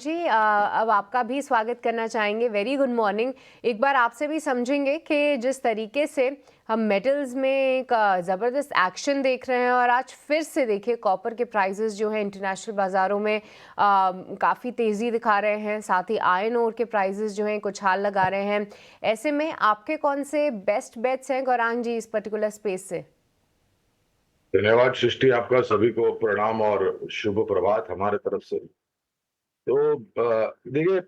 जी, अब आपका भी स्वागत करना चाहेंगे। Very good morning. एक बार आपसे भी समझेंगे कि जिस तरीके से हम मेटल्स में एक ज़बरदस्त एक्शन देख रहे हैं और आज फिर से देखिए कॉपर के प्राइसेस जो हैं इंटरनेशनल बाज़ारों में काफ़ी तेज़ी दिखा रहे हैं। साथ ही आयरन ओर के प्राइसेस जो हैं कुछ हाल लगा रहे हैं। ऐसे में आपके कौन से बेस्ट बेट्स हैं गौरांग जी इस पर्टिकुलर स्पेस से? धन्यवाद सृष्टि, आपका सभी को प्रणाम और शुभ प्रभात हमारे तरफ से। तो देखिए,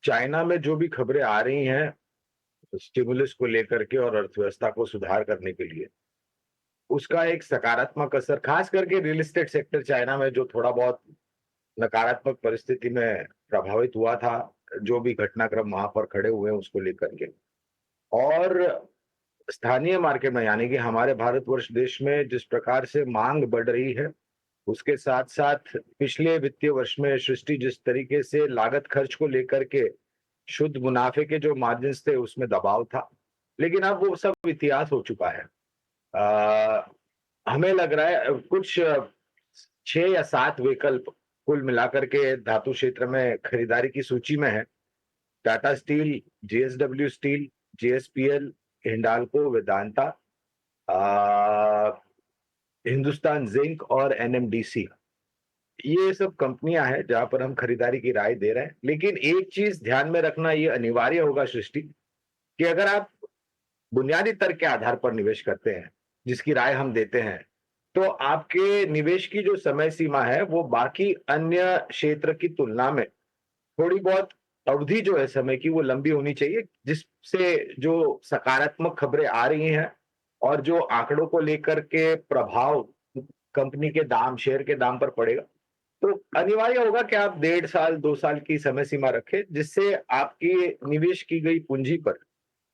चाइना में जो भी खबरें आ रही हैं स्टिमुलस को लेकर के और अर्थव्यवस्था को सुधार करने के लिए, उसका एक सकारात्मक असर खास करके रियल एस्टेट सेक्टर चाइना में जो थोड़ा बहुत नकारात्मक परिस्थिति में प्रभावित हुआ था, जो भी घटनाक्रम वहां पर खड़े हुए हैं उसको लेकर के, और स्थानीय मार्केट में यानी कि हमारे भारतवर्ष देश में जिस प्रकार से मांग बढ़ रही है, उसके साथ-साथ पिछले वित्तीय वर्ष में सृष्टि जिस तरीके से लागत खर्च को लेकर के शुद्ध मुनाफे के जो मार्जिन्स थे उसमें दबाव था। लेकिन अब वो सब इतिहास हो चुका है। हमें लग रहा है कुछ 6 या 7 विकल्प कुल मिलाकर के धातु क्षेत्र में खरीदारी की सूची में है। Tata steel, JSW steel, JSPL, Hindalco, Vedanta, अ, हिंदुस्तान जिंक और एनएमडीसी। ये सब कंपनियां हैं जहां पर हम खरीदारी की राय दे रहे हैं। लेकिन एक चीज ध्यान में रखना ये अनिवार्य होगा सृष्टि, कि अगर आप बुनियादी तर्क के आधार पर निवेश करते हैं, जिसकी राय हम देते हैं, तो आपके निवेश की जो समय सीमा है वो बाकी अन्य क्षेत्र की तुलना में थोड़ी बहुत अवधि जो है समय की वो लंबी होनी चाहिए, जिससे जो सकारात्मक खबरें आ रही हैं और जो आंकड़ों को लेकर के प्रभाव कंपनी के दाम, शेयर के दाम पर पड़ेगा, तो अनिवार्य होगा कि आप 1.5 साल, 2 साल की समय सीमा रखें, जिससे आपकी निवेश की गई पूंजी पर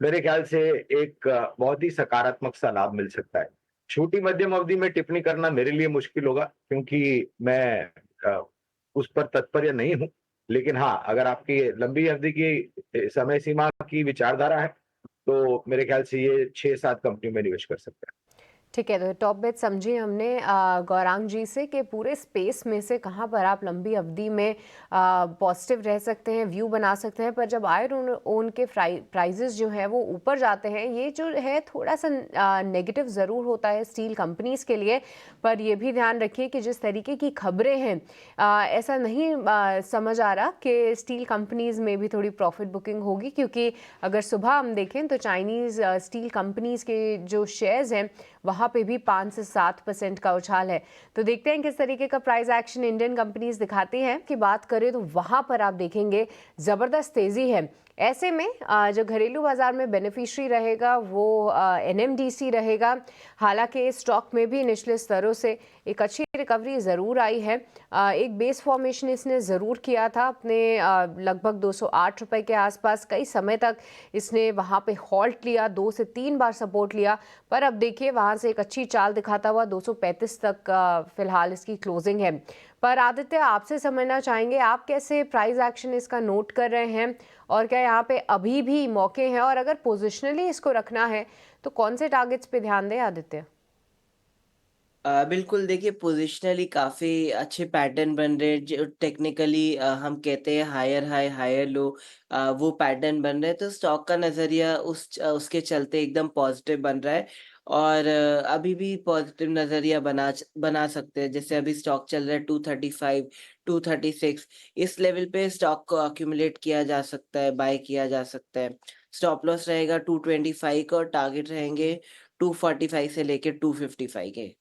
मेरे ख्याल से एक बहुत ही सकारात्मक सा लाभ मिल सकता है। छोटी मध्यम अवधि में टिप्पणी करना मेरे लिए मुश्किल होगा, क्योंकि मैं अ, उस पर तत्पर नहीं हूँ। लेकिन हाँ, अगर आपकी लंबी अवधि की समय सीमा की विचारधारा है, तो मेरे ख्याल से ये 6-7 कंपनियों में निवेश कर सकते हैं। ठीक है, तो टॉप बेट समझी हमने गौरांग जी से कि पूरे स्पेस में से कहाँ पर आप लंबी अवधि में पॉजिटिव रह सकते हैं, व्यू बना सकते हैं। पर जब आयरन ओन के प्राइजेस जो हैं वो ऊपर जाते हैं, ये जो है थोड़ा सा नेगेटिव ज़रूर होता है स्टील कंपनीज के लिए। पर ये भी ध्यान रखिए कि जिस तरीके की खबरें हैं, ऐसा नहीं समझ आ रहा कि स्टील कंपनीज में भी थोड़ी प्रॉफिट बुकिंग होगी, क्योंकि अगर सुबह हम देखें तो चाइनीज़ स्टील कंपनीज के जो शेयर्स हैं वहाँ पे भी 5 से 7% का उछाल है। तो देखते हैं किस तरीके का प्राइस एक्शन इंडियन कंपनीज दिखाती हैं। कि बात करें तो वहाँ पर आप देखेंगे ज़बरदस्त तेज़ी है। ऐसे में जो घरेलू बाजार में बेनिफिशियरी रहेगा वो एनएमडीसी रहेगा। हालांकि स्टॉक में भी निचले स्तरों से एक अच्छी रिकवरी ज़रूर आई है। एक बेस फॉर्मेशन इसने ज़रूर किया था अपने लगभग 208 रुपए के आसपास। कई समय तक इसने वहाँ पे हॉल्ट लिया, 2 से 3 बार सपोर्ट लिया। पर अब देखिए वहाँ से एक अच्छी चाल दिखाता हुआ 235 तक फिलहाल इसकी क्लोजिंग है। पर आदित्य, आपसे समझना चाहेंगे आप कैसे प्राइस एक्शन इसका नोट कर रहे हैं, और क्या यहाँ पे अभी भी मौके हैं, और अगर पोजिशनली इसको रखना है तो कौन से टारगेट्स पे ध्यान दें आदित्य? बिल्कुल देखिए पोज़िशनली काफ़ी अच्छे पैटर्न बन रहे हैं जो टेक्निकली हम कहते हैं हायर हाई हायर लो, वो पैटर्न बन रहे हैं तो स्टॉक का नज़रिया उसके चलते एकदम पॉजिटिव बन रहा है और अभी भी पॉजिटिव नज़रिया बना सकते हैं। जैसे अभी स्टॉक चल रहा है 235 236, इस लेवल पे स्टॉक को अक्यूमुलेट किया जा सकता है, बाय किया जा सकता है। स्टॉप लॉस रहेगा 225 का और टारगेट रहेंगे 245 से लेके 255 के।